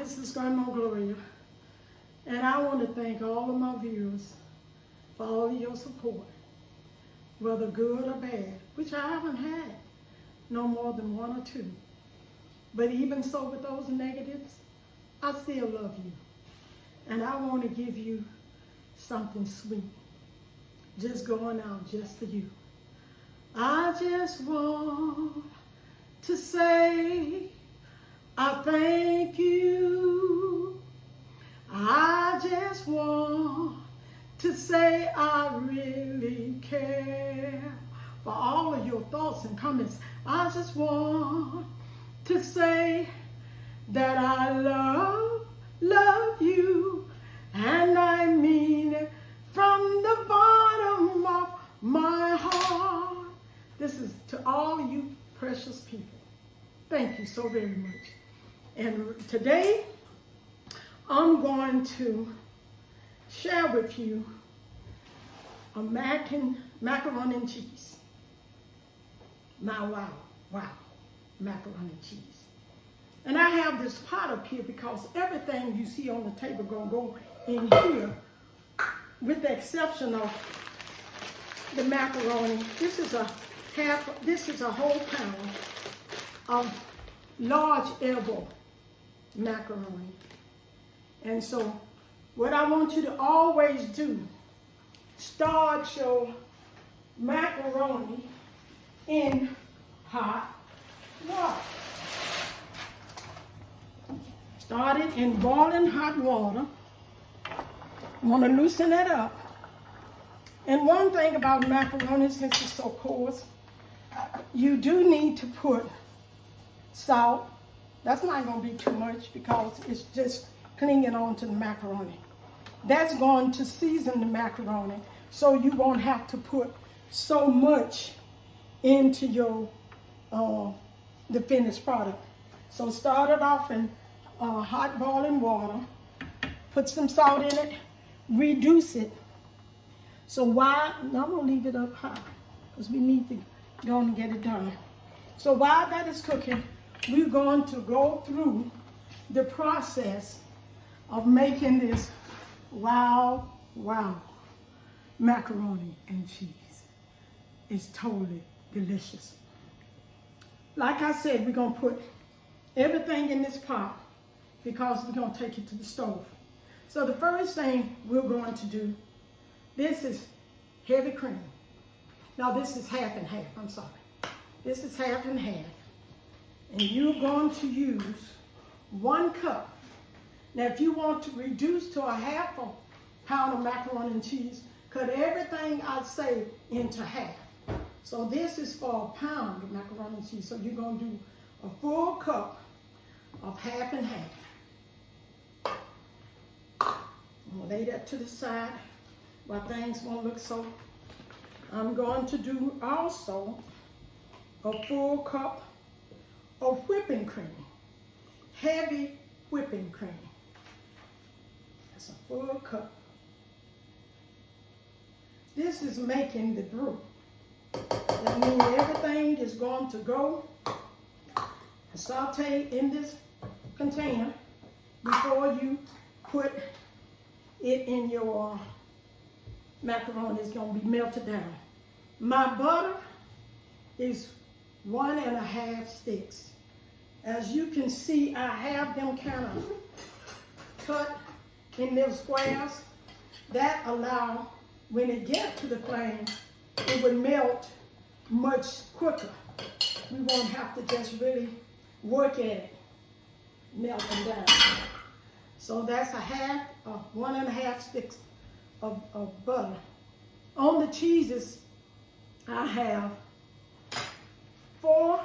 this is Grandma Gloria, and I want to thank all of my viewers for all of your support, whether good or bad, which I haven't had no more than one or two. But even so, with those negatives, I still love you. And I want to give you something sweet, just going out just for you. I just want to say I thank you. I just want to say I really care for all of your thoughts and comments. I just want to say that I love you, and I mean it from the bottom of my heart. This is to all you precious people. Thank you so very much. And today, I'm going to share with you a macaroni and cheese. Now, wow, macaroni and cheese. And I have this pot up here because everything you see on the table gonna go in here, with the exception of the macaroni. This is a whole pound of large elbow macaroni. And so what I want you to always do, start your macaroni in hot water. Start it in boiling hot water. You want to loosen it up. And one thing about macaroni, since it's so coarse, you do need to put salt. That's not going to be too much because it's just clinging onto the macaroni. That's going to season the macaroni, so you won't have to put so much into your the finished product. So start it off in hot boiling water, put some salt in it, reduce it. So now I'm gonna leave it up high because we need to go and get it done. So while that is cooking, we're going to go through the process of making this wow macaroni and cheese. It's totally delicious. Like I said, we're gonna put everything in this pot because we're gonna take it to the stove. So the first thing we're going to do, this is heavy cream. Now this is half and half, I'm sorry. This is half and half. And you're going to use 1 cup. Now if you want to reduce to a half a pound of macaroni and cheese, cut everything I say into half. So this is for a pound of macaroni and cheese. So you're going to do a full cup of half and half. I'm going to lay that to the side while things won't look so. I'm going to do also a full cup of whipping cream, heavy whipping cream. That's a full cup. This is making the brew. That means everything is going to go saute in this container before you put it in your macaroni. It's going to be melted down. My butter is 1.5 sticks. As you can see, I have them kind of cut in little squares. That allow, when it gets to the flame, it would melt much quicker. We won't have to just really work at it, melting down. So that's 1.5 sticks of butter. On the cheeses, I have 4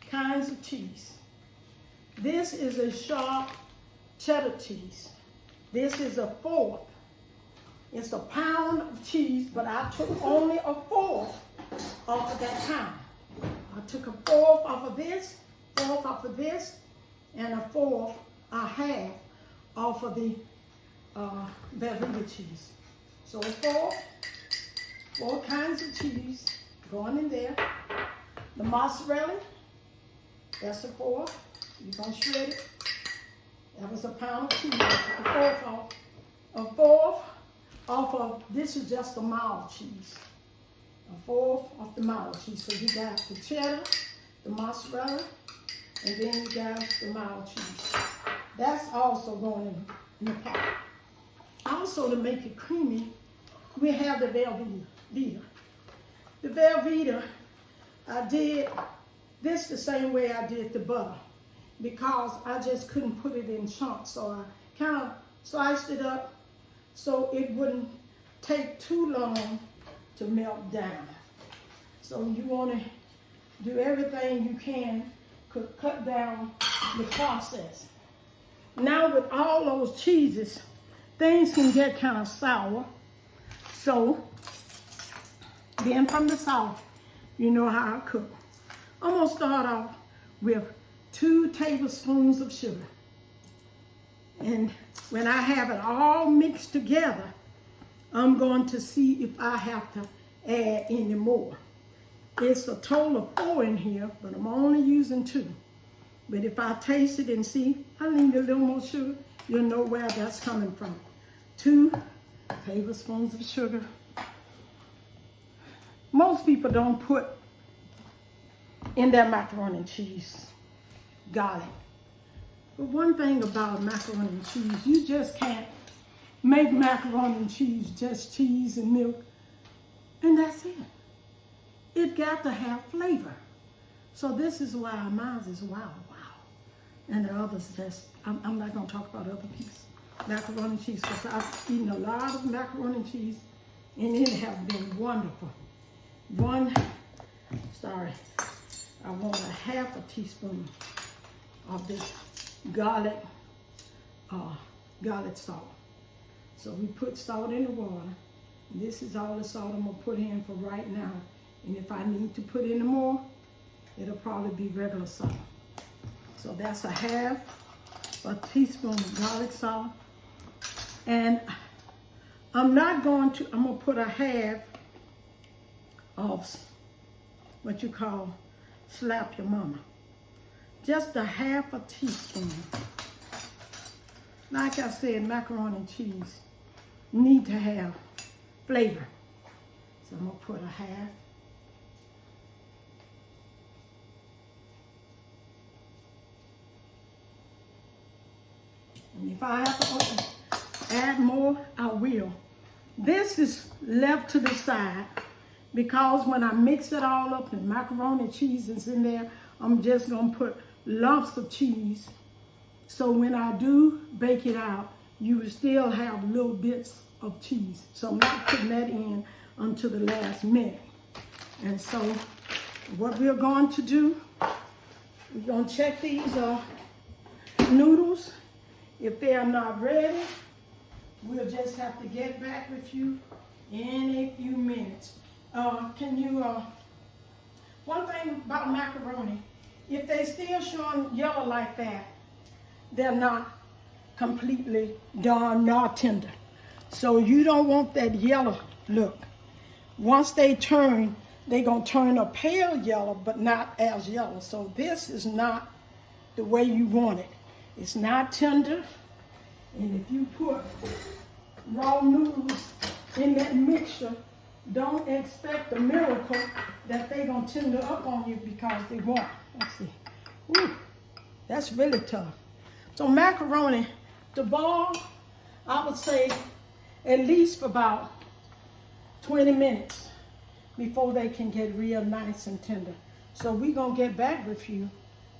kinds of cheese. This is a sharp cheddar cheese. This is a 1/4. It's a pound of cheese, but I took only a 1/4 off of that pound. I took a 1/4 off of this, 1/4 off of this, and a 1/4 off of the Velveeta cheese. So 4 kinds of cheese going in there. The mozzarella, that's a 1/4. You're gonna shred it. That was was a pound of cheese. A fourth off of, this is just the mild cheese. A fourth of the mild cheese. So you got the cheddar, the mozzarella, and then you got the mild cheese. That's also going in the pot. Also, to make it creamy, we have the Velveeta. The Velveeta, I did this the same way I did the butter because I just couldn't put it in chunks. So I kind of sliced it up so it wouldn't take too long to melt down. So you want to do everything you can to cut down the process. Now with all those cheeses, things can get kind of sour. So, being from the South, you know how I cook. I'm gonna start off with 2 tablespoons of sugar. And when I have it all mixed together, I'm going to see if I have to add any more. It's a total of 4 in here, but I'm only using 2. But if I taste it and see I need a little more sugar, you'll know where that's coming from. 2 tablespoons of sugar. Most people don't put in their macaroni and cheese garlic. But one thing about macaroni and cheese, you just can't make macaroni and cheese just cheese and milk, and that's it. It got to have flavor. So this is why mine is wow. And the others just, I'm not going to talk about other people's macaroni and cheese because I've eaten a lot of macaroni and cheese and it has been wonderful. I want a half a teaspoon of this garlic salt. So we put salt in the water. This is all the salt I'm going to put in for right now. And if I need to put in more, it'll probably be regular salt. So that's a half a teaspoon of garlic salt. And I'm going to put a half of what you call slap your mama. Just a half a teaspoon. Like I said, macaroni and cheese need to have flavor. So I'm gonna put a half. And if I have to add more, I will. This is left to the side because when I mix it all up and macaroni and cheese is in there, I'm just gonna put lumps of cheese. So when I do bake it out, you will still have little bits of cheese. So I'm not putting that in until the last minute. And so what we're going to do, we're gonna check these noodles. If they are not ready, we'll just have to get back with you in a few minutes. One thing about macaroni, if they still showing yellow like that, they're not completely done nor tender. So you don't want that yellow look. Once they turn, they're gonna turn a pale yellow, but not as yellow. So this is not the way you want it. It's not tender, and if you put raw noodles in that mixture, don't expect a miracle that they're gonna tender up on you because they won't. Let's see. Ooh, that's really tough. So macaroni, to boil, I would say at least for about 20 minutes before they can get real nice and tender. So we're gonna get back with you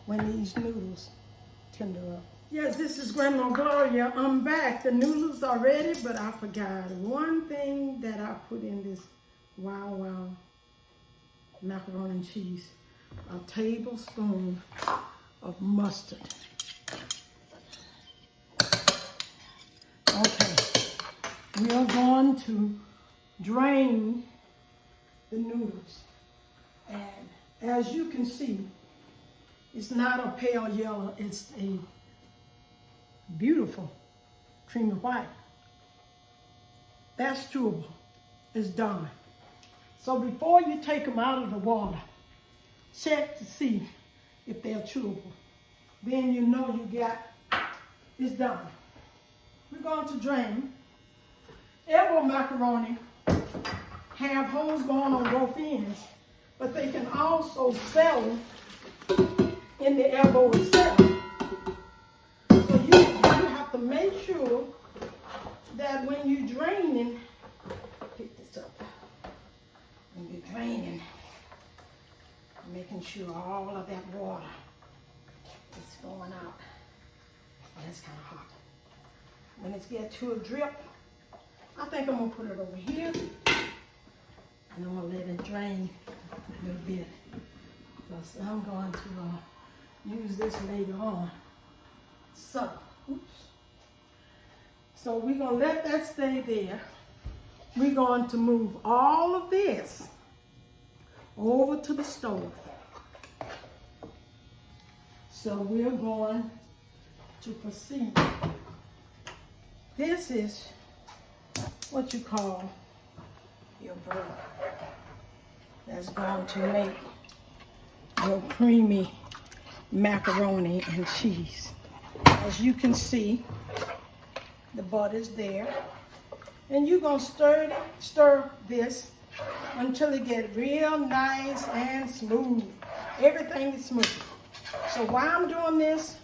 when these noodles tender up. Yes, this is Grandma Gloria. I'm back. The noodles are ready, but I forgot one thing that I put in this wow macaroni and cheese. A tablespoon of mustard. Okay, we are going to drain the noodles. And as you can see, it's not a pale yellow, it's a beautiful creamy white. That's chewable. It's done. So before you take them out of the water, check to see if they're chewable. Then you know you got is done. We're going to drain. Elbow macaroni have holes going on both ends, but they can also settle in the elbow itself. So you have to make sure that when you're draining, pick this up, when you're draining, making sure all of that water is going out. That's kind of hot. When it gets to a drip, I think I'm gonna put it over here, and I'm gonna let it drain a little bit, because I'm going to use this later on. So, So we're gonna let that stay there. We're going to move all of this over to the stove. So we're going to proceed. This is what you call your burger. That's going to make your creamy macaroni and cheese. As you can see, the butter's there. And you're going to stir this until it gets real nice and smooth. Everything is smooth. So while I'm doing this,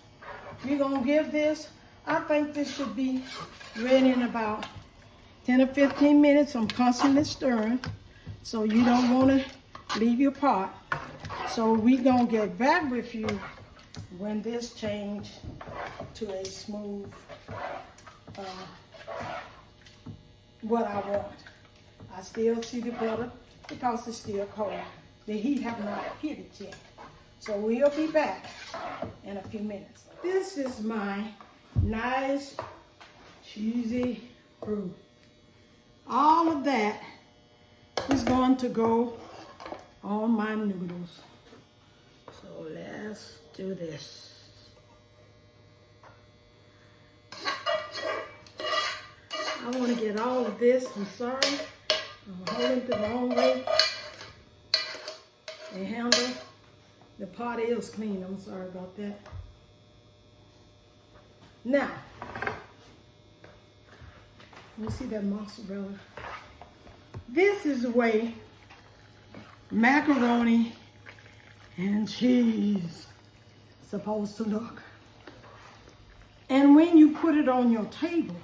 we're going to give this, I think this should be ready in about 10 or 15 minutes. I'm constantly stirring, so you don't want to leave your pot. So we're going to get back with you when this changes to a smooth, what I want. I still see the butter because it's still cold. The heat have not hit it yet. So we'll be back in a few minutes. This is my nice, cheesy roux. All of that is going to go on my noodles. So let's do this. I want to get all of this. I'm sorry. I'm holding it the wrong way. The handle. The pot is clean. I'm sorry about that. Now, you see that mozzarella? This is the way macaroni and cheese supposed to look. And when you put it on your table,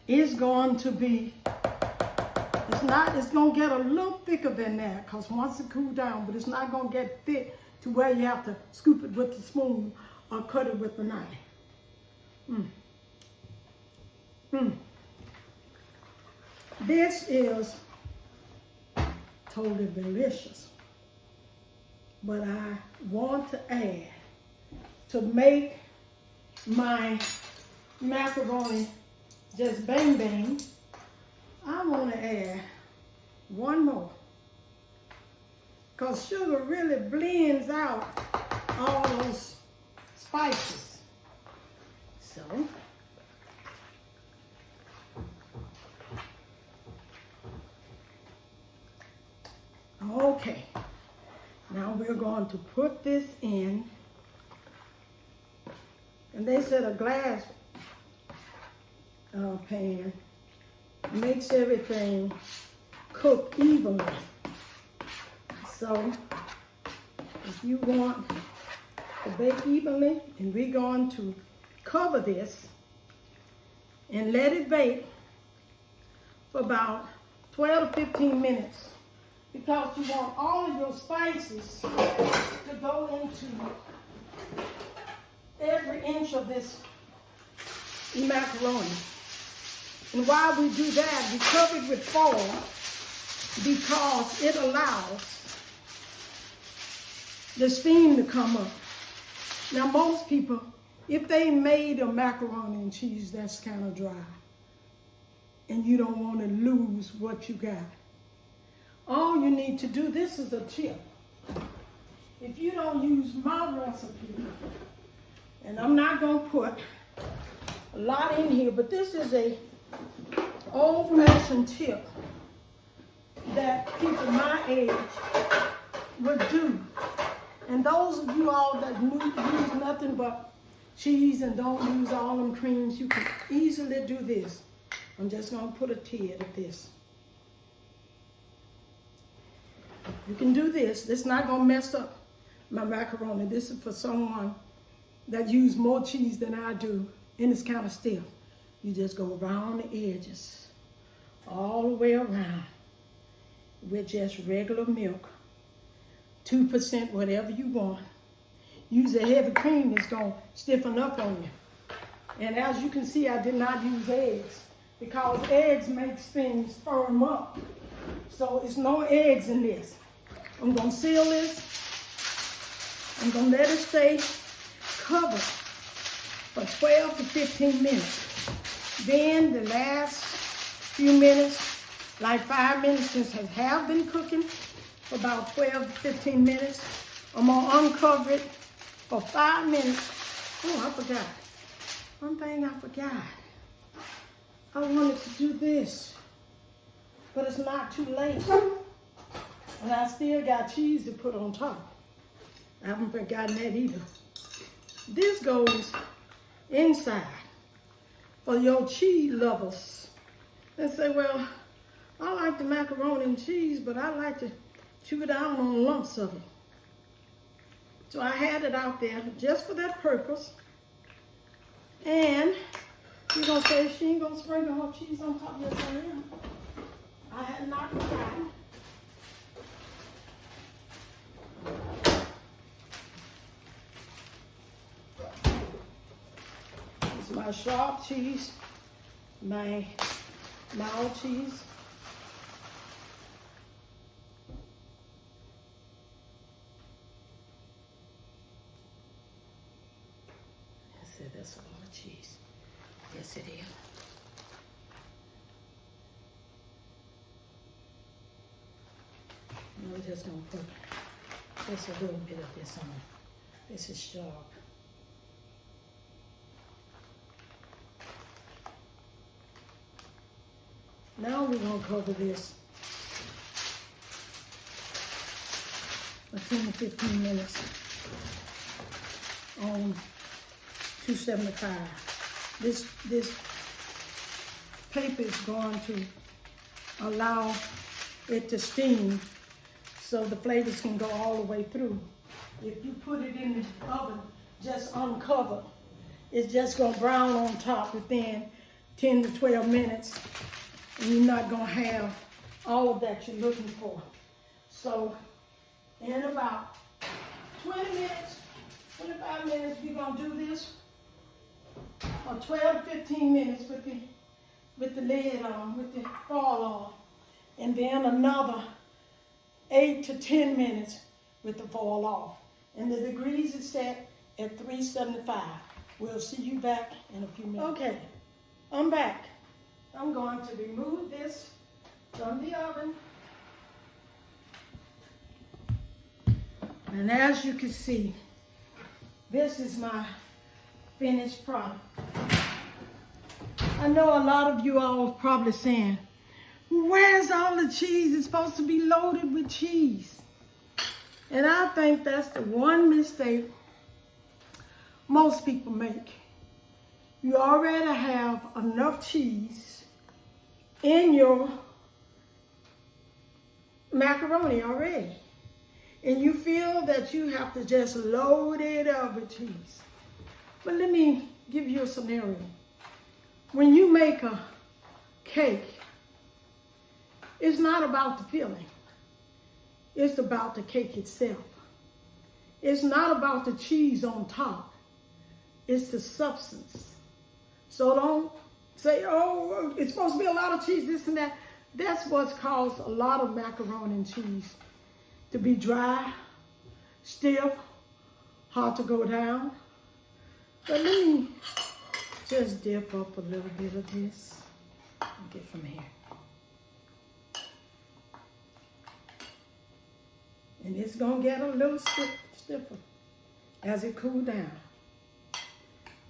it's going to be, it's going to get a little thicker than that, because once it cools down, but it's not going to get thick to where you have to scoop it with the spoon or cut it with the knife. This is totally delicious. But I want to add, to make my macaroni just bang bang, I want to add one more. Because sugar really blends out all those spices. So, okay. Now we're going to put this in. And they said a glass pan makes everything cook evenly. So if you want to bake evenly, and we're going to cover this and let it bake for about 12 to 15 minutes, because you want all of your spices to go into every inch of this macaroni. And while we do that, we cover it with foil because it allows the steam to come up. Now most people, if they made a macaroni and cheese that's kind of dry, and you don't want to lose what you got, all you need to do, this is a tip. If you don't use my recipe, and I'm not going to put a lot in here, but this is a old-fashioned tip that people my age would do. And those of you all that use nothing but cheese and don't use all them creams, you can easily do this. I'm just gonna put a tid of this. You can do this. This is not gonna mess up my macaroni. This is for someone that use more cheese than I do, and it's kind of stiff. You just go around the edges, all the way around, with just regular milk. 2%, whatever you want. Use a heavy cream, it's gonna stiffen up on you. And as you can see, I did not use eggs because eggs make things firm up. So it's no eggs in this. I'm gonna seal this. I'm gonna let it stay covered for 12 to 15 minutes. Then the last few minutes, like 5 minutes, since I have been cooking for about 12 to 15 minutes, I'm gonna uncover it for 5 minutes. Oh, I forgot. One thing I forgot. I wanted to do this, but it's not too late. And I still got cheese to put on top. I haven't forgotten that either. This goes inside for your cheese lovers. They say, well, I like the macaroni and cheese, but I like to chew down on lumps of it. So I had it out there just for that purpose. And you're gonna say she ain't gonna sprinkle her cheese on top. Yes, I am. I had not forgotten. This is my sharp cheese, my mild cheese. That's a lot of cheese. Yes, it is. We're just gonna put just a little bit of this on. This is sharp. Now we're gonna cover this for 10 to 15 minutes on 275. This paper is going to allow it to steam so the flavors can go all the way through. If you put it in the oven, just uncover, it's just going to brown on top within 10 to 12 minutes, and you're not going to have all of that you're looking for. So in about 20 minutes, 25 minutes, we're going to do this. Or 12 to 15 minutes with the lid on, with the foil on. And then another 8 to 10 minutes with the foil off. And the degrees is set at 375. We'll see you back in a few minutes. Okay, I'm back. I'm going to remove this from the oven. And as you can see, this is my finished product. I know a lot of you all are probably saying, where's all the cheese? It's supposed to be loaded with cheese. And I think that's the one mistake most people make. You already have enough cheese in your macaroni already. And you feel that you have to just load it up with cheese. But let me give you a scenario. When you make a cake, it's not about the filling. It's about the cake itself. It's not about the cheese on top. It's the substance. So don't say, oh, it's supposed to be a lot of cheese, this and that. That's what's caused a lot of macaroni and cheese to be dry, stiff, hard to go down. But let me just dip up a little bit of this and get from here. And it's gonna get a little stiffer as it cools down.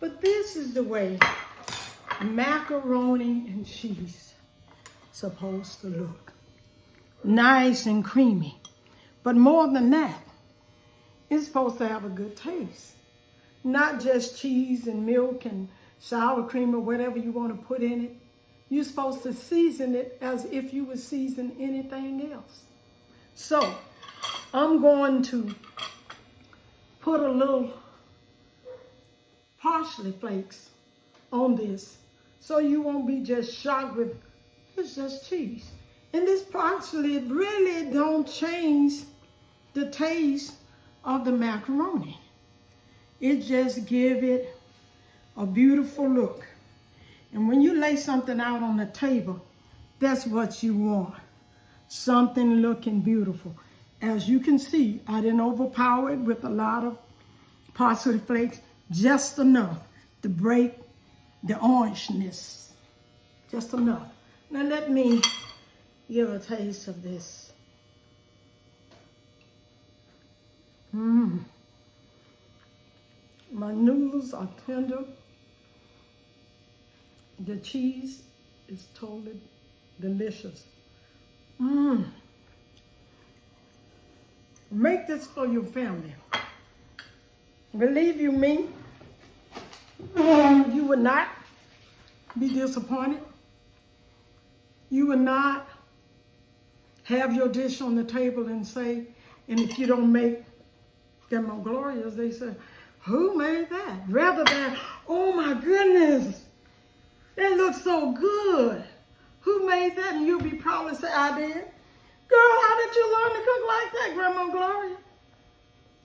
But this is the way macaroni and cheese supposed to look. Nice and creamy. But more than that, it's supposed to have a good taste. not just cheese and milk and sour cream or whatever you want to put in it. You're supposed to season it as if you would season anything else. So I'm going to put a little parsley flakes on this so you won't be just shocked with it's just cheese. And this parsley really don't change the taste of the macaroni. It just give it a beautiful look. And when you lay something out on the table, that's what you want. Something looking beautiful. As you can see, I didn't overpower it with a lot of parsley flakes, just enough to break the orangeness. Just enough. Now let me give a taste of this. My noodles are tender. The cheese is totally delicious. Make this for your family. Believe you me, you will not be disappointed. You will not have your dish on the table and say, and if you don't make them glorious, they say, who made that? Rather than, oh my goodness, that looks so good. Who made that? And you'll be proud to say, I did. Girl, how did you learn to cook like that, Grandma Gloria?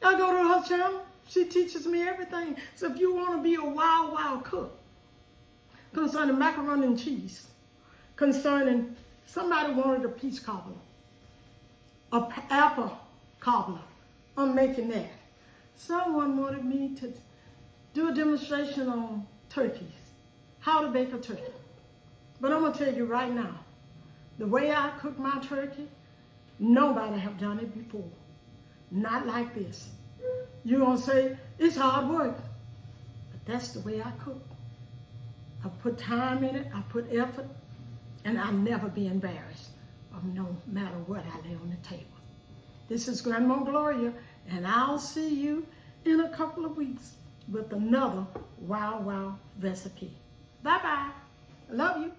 I go to her channel. She teaches me everything. So if you want to be a wild cook, concerning macaroni and cheese, concerning somebody wanted a peach cobbler, an apple cobbler, I'm making that. Someone wanted me to do a demonstration on turkeys, how to bake a turkey. But I'm going to tell you right now, the way I cook my turkey, nobody have done it before. Not like this. You're going to say, it's hard work. But that's the way I cook. I put time in it, I put effort, and I'll never be embarrassed of no matter what I lay on the table. This is Grandma Gloria, and I'll see you in a couple of weeks with another wow recipe. Bye-bye. I love you.